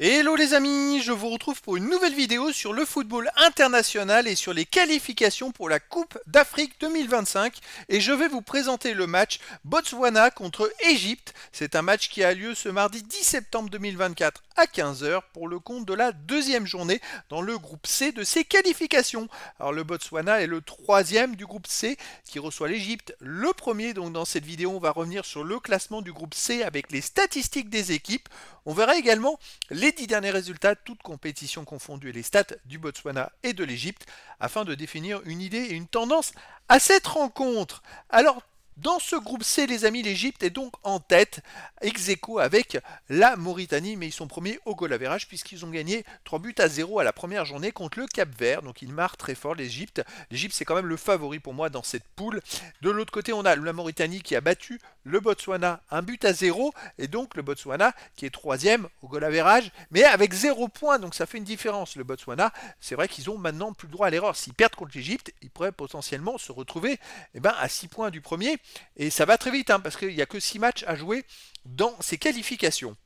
Hello les amis, je vous retrouve pour une nouvelle vidéo sur le football international et sur les qualifications pour la Coupe d'Afrique 2025 et je vais vous présenter le match Botswana contre Égypte. C'est un match qui a lieu ce mardi 10 septembre 2024 à 15 h pour le compte de la deuxième journée dans le groupe C de ces qualifications. Alors le Botswana est le troisième du groupe C qui reçoit l'Égypte, le premier. Donc dans cette vidéo on va revenir sur le classement du groupe C avec les statistiques des équipes. On verra également les 10 derniers résultats, toutes compétitions confondues, et les stats du Botswana et de l'Égypte, afin de définir une idée et une tendance à cette rencontre. Alors, dans ce groupe C, les amis, l'Égypte est donc en tête, ex aequo avec la Mauritanie, mais ils sont premiers au goal average puisqu'ils ont gagné 3 buts à 0 à la première journée contre le Cap-Vert. Donc ils marquent très fort l'Égypte. L'Égypte, c'est quand même le favori pour moi dans cette poule. De l'autre côté, on a la Mauritanie qui a battu le Botswana 1 but à 0, et donc le Botswana qui est troisième au goal average, mais avec 0 points, donc ça fait une différence. Le Botswana, c'est vrai qu'ils ont maintenant plus le droit à l'erreur. S'ils perdent contre l'Égypte, ils pourraient potentiellement se retrouver à 6 points du premier. Et ça va très vite, parce qu'il n'y a que 6 matchs à jouer dans ces qualifications.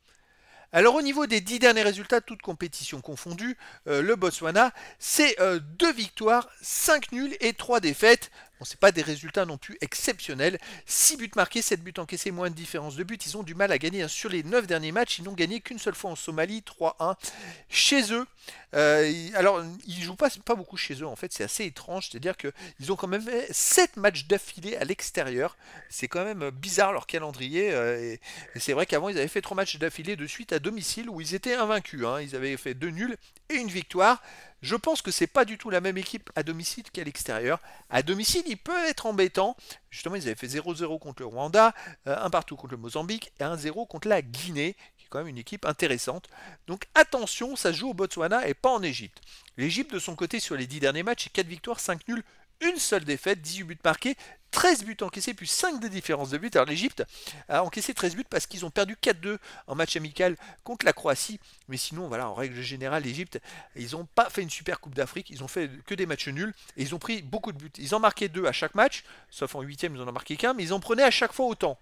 Alors au niveau des 10 derniers résultats, toutes compétitions confondues, le Botswana, c'est 2 victoires, 5 nuls et 3 défaites. Bon, c'est pas des résultats non plus exceptionnels. 6 buts marqués, 7 buts encaissés, moins de différence de but. Ils ont du mal à gagner sur les 9 derniers matchs. Ils n'ont gagné qu'une seule fois en Somalie, 3-1 chez eux. Alors, ils jouent pas beaucoup chez eux, en fait, c'est assez étrange. C'est-à-dire qu'ils ont quand même fait 7 matchs d'affilée à l'extérieur. C'est quand même bizarre leur calendrier. Et c'est vrai qu'avant, ils avaient fait 3 matchs d'affilée de suite à domicile où ils étaient invaincus. Ils avaient fait 2 nuls et une victoire. Je pense que c'est pas du tout la même équipe à domicile qu'à l'extérieur. À domicile, il peut être embêtant. Justement, ils avaient fait 0-0 contre le Rwanda, 1 partout contre le Mozambique et 1-0 contre la Guinée, qui est quand même une équipe intéressante. Donc attention, ça se joue au Botswana et pas en Égypte. L'Égypte, de son côté, sur les 10 derniers matchs, c'est 4 victoires, 5 nuls, une seule défaite, 18 buts marqués, 13 buts encaissés, puis 5 de différence de but. Alors l'Égypte a encaissé 13 buts parce qu'ils ont perdu 4-2 en match amical contre la Croatie. Mais sinon, voilà, en règle générale, l'Égypte, ils n'ont pas fait une super Coupe d'Afrique. Ils ont fait que des matchs nuls et ils ont pris beaucoup de buts. Ils en marquaient 2 à chaque match, sauf en huitième, ils en ont marqué qu'un, mais ils en prenaient à chaque fois autant.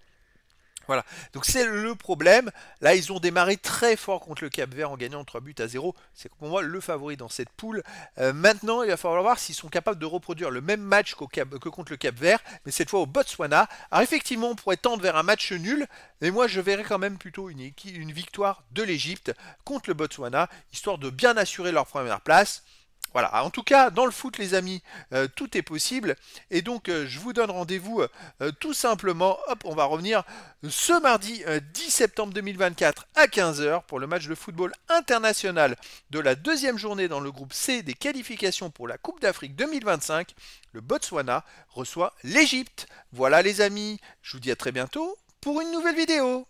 Voilà, donc c'est le problème. Là, ils ont démarré très fort contre le Cap-Vert en gagnant 3 buts à 0. C'est pour moi le favori dans cette poule. Maintenant, il va falloir voir s'ils sont capables de reproduire le même match que contre le Cap-Vert, mais cette fois au Botswana. Alors effectivement, on pourrait tendre vers un match nul, mais moi je verrais quand même plutôt une victoire de l'Égypte contre le Botswana, histoire de bien assurer leur première place. Voilà, en tout cas, dans le foot, les amis, tout est possible. Et donc, je vous donne rendez-vous tout simplement. Hop, on va revenir ce mardi 10 septembre 2024 à 15 h pour le match de football international de la deuxième journée dans le groupe C des qualifications pour la Coupe d'Afrique 2025. Le Botswana reçoit l'Égypte. Voilà, les amis, je vous dis à très bientôt pour une nouvelle vidéo.